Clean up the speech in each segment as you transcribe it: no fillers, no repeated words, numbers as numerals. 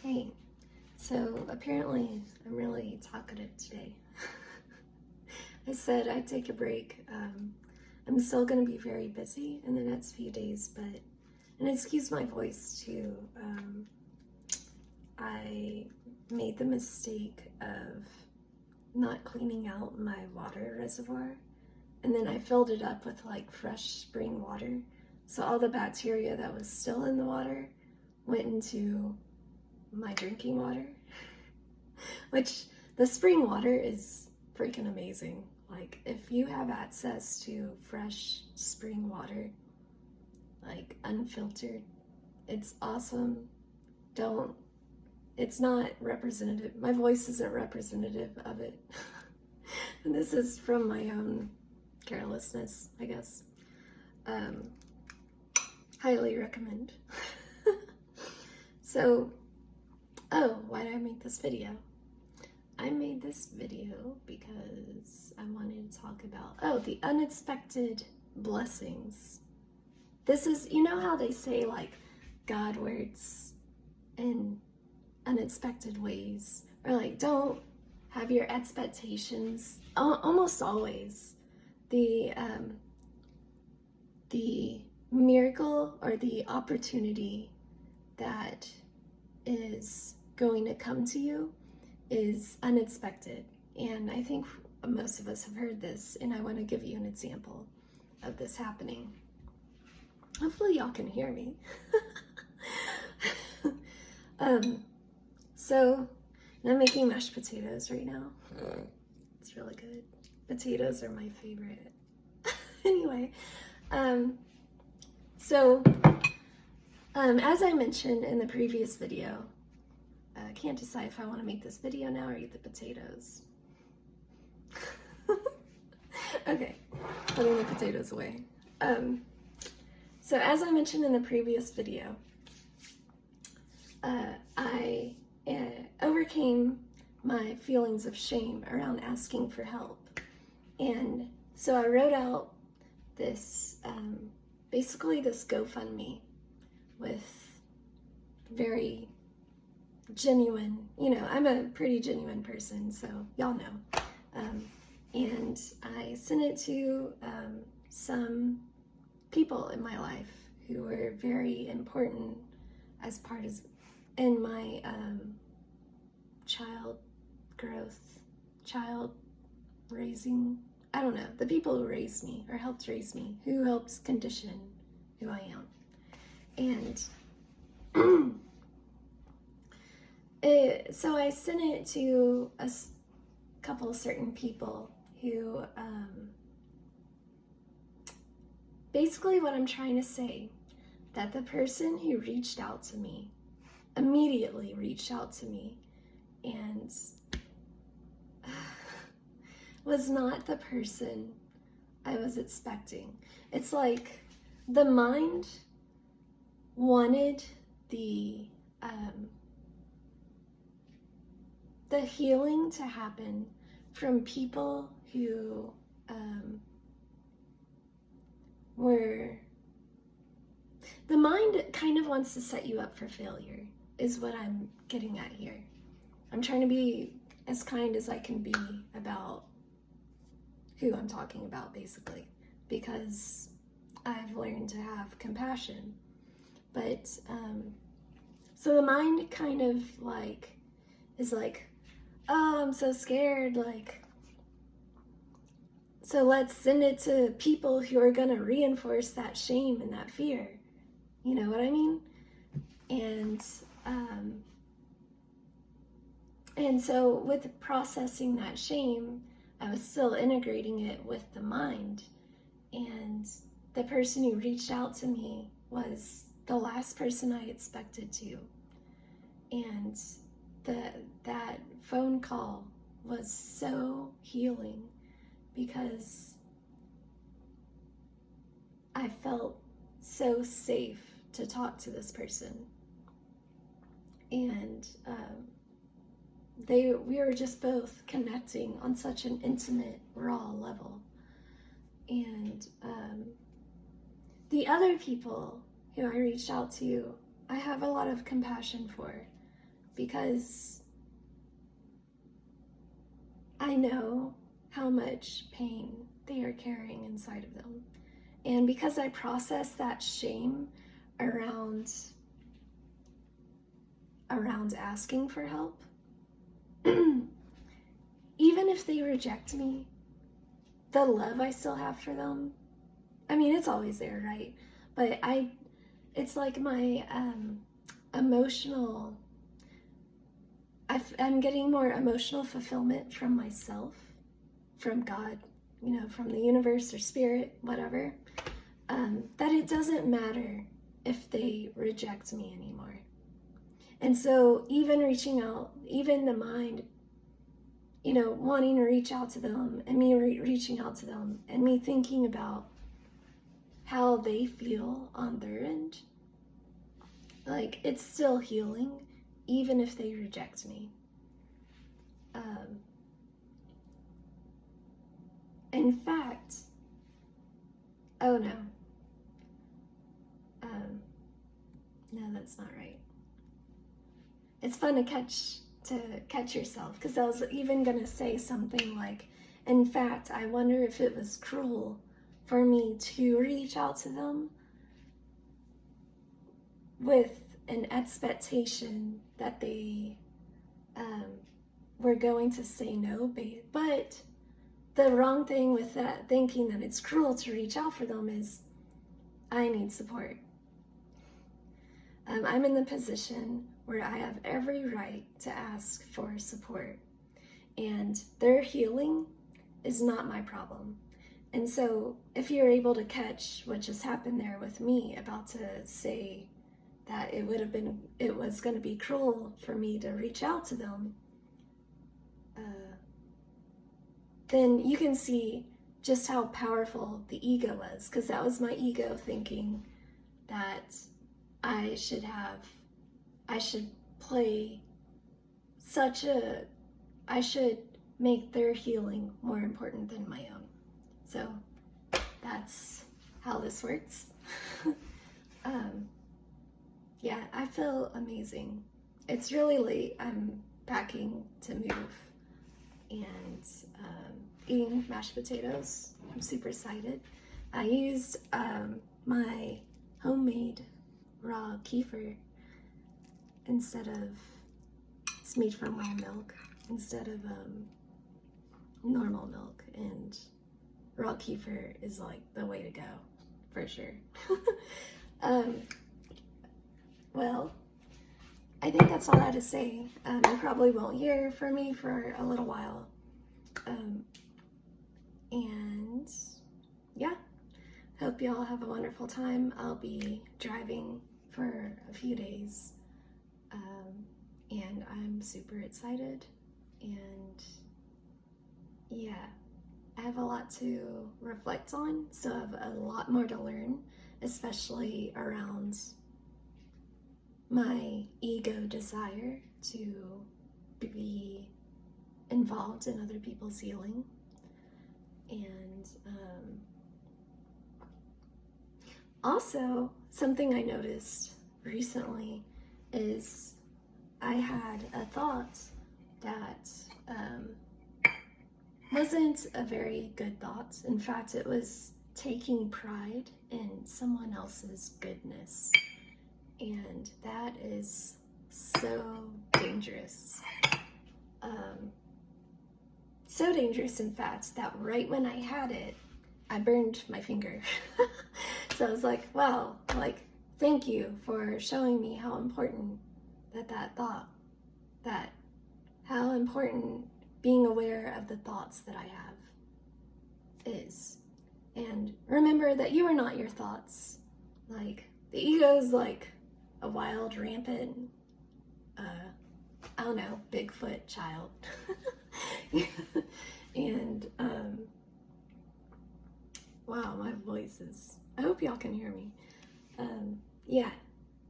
Hey, so apparently I'm really talkative today. I said I'd take a break. I'm still going to be very busy in the next few days, and excuse my voice too. I made the mistake of not cleaning out my water reservoir, and then I filled it up with like fresh spring water. So all the bacteria that was still in the water went into my drinking water, which the spring water is freaking amazing. Like, if you have access to fresh spring water, like unfiltered, it's awesome. It's not representative. My voice isn't representative of it. And this is from my own carelessness, I guess. Highly recommend. So, why did I make this video? I made this video because I wanted to talk about, the unexpected blessings. This is, you know how they say, like, God works in unexpected ways, or like, don't have your expectations. Almost always, the miracle or the opportunity that is going to come to you is unexpected. And I think most of us have heard this, and I want to give you an example of this happening. Hopefully y'all can hear me. So I'm making mashed potatoes right now. It's really good. Potatoes are my favorite. Anyway, as I mentioned in the previous video, I can't decide if I want to make this video now or eat the potatoes. Okay, putting the potatoes away. So as I mentioned in the previous video, I overcame my feelings of shame around asking for help. And so I wrote out this, basically this GoFundMe with very genuine, I'm a pretty genuine person, so y'all know. And I sent it to some people in my life who were very important as part of in my child raising, I don't know, the people who raised me or helped raise me, who helped condition who I am. And so I sent it to a couple of certain people who, basically what I'm trying to say, that the person who reached out to me, immediately reached out to me, and was not the person I was expecting. It's like the mind wanted the healing to happen from people who the mind kind of wants to set you up for failure, is what I'm getting at here. I'm trying to be as kind as I can be about who I'm talking about, basically, because I've learned to have compassion. But, so the mind kind of like, is like, oh, I'm so scared, like, so let's send it to people who are gonna reinforce that shame and that fear. You know what I mean? And so with processing that shame, I was still integrating it with the mind. And the person who reached out to me was the last person I expected to. And that phone call was so healing because I felt so safe to talk to this person. And we were just both connecting on such an intimate, raw level. And the other people who I reached out to, I have a lot of compassion for, because I know how much pain they are carrying inside of them. And because I process that shame around asking for help, even if they reject me, the love I still have for them, I mean, it's always there, right? But it's like my emotional, I'm getting more emotional fulfillment from myself, from God, from the universe or spirit, whatever, that it doesn't matter if they reject me anymore. And so even reaching out, even the mind, wanting to reach out to them, and me reaching out to them, and me thinking about how they feel on their end, like, it's still healing, even if they reject me. In fact, oh no. No, that's not right. It's fun to catch yourself, because I was even gonna say something like, in fact, I wonder if it was cruel for me to reach out to them with an expectation that they were going to say no, but the wrong thing with that, thinking that it's cruel to reach out for them, is I need support. I'm in the position where I have every right to ask for support, and their healing is not my problem. And so if you're able to catch what just happened there with me, about to say that it was going to be cruel for me to reach out to them, then you can see just how powerful the ego was, because that was my ego thinking that I should make their healing more important than my own. So that's how this works. Yeah, I feel amazing. It's really late. I'm packing to move and eating mashed potatoes. I'm super excited. I used my homemade raw kefir instead of, it's made from raw milk instead of normal milk, and raw kefir is like the way to go, for sure. Well, I think that's all I had to say. You probably won't hear from me for a little while. And yeah, hope you all have a wonderful time. I'll be driving for a few days, and I'm super excited, and yeah, I have a lot to reflect on, so I have a lot more to learn, especially around my ego desire to be involved in other people's healing. And also, something I noticed recently is I had a thought that wasn't a very good thought. In fact, it was taking pride in someone else's goodness. And that is so dangerous. So dangerous, in fact, that right when I had it, I burned my finger. So I was like, wow, thank you for showing me how important how important being aware of the thoughts that I have is. And remember that you are not your thoughts. The ego is like a wild, rampant, I don't know, Bigfoot child. And, wow, my voice is, I hope y'all can hear me. Yeah,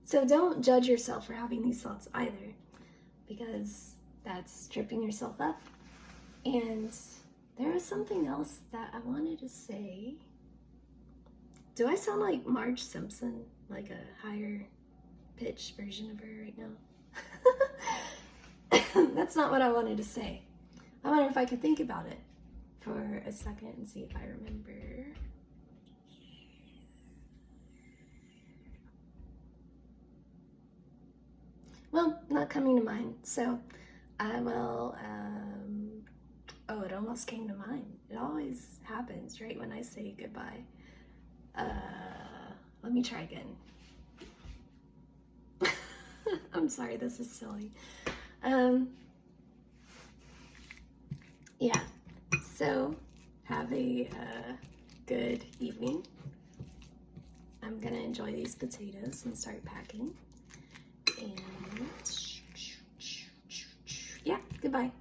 so don't judge yourself for having these thoughts either, because that's tripping yourself up. And there was something else that I wanted to say. Do I sound like Marge Simpson, like a higher pitch version of her right now? That's not what I wanted to say. I wonder if I could think about it for a second and see if I remember. Well, not coming to mind. So I will, oh, it almost came to mind. It always happens right when I say goodbye. Let me try again. I'm sorry, this is silly. Yeah, so have a good evening. I'm gonna enjoy these potatoes and start packing. And yeah, goodbye.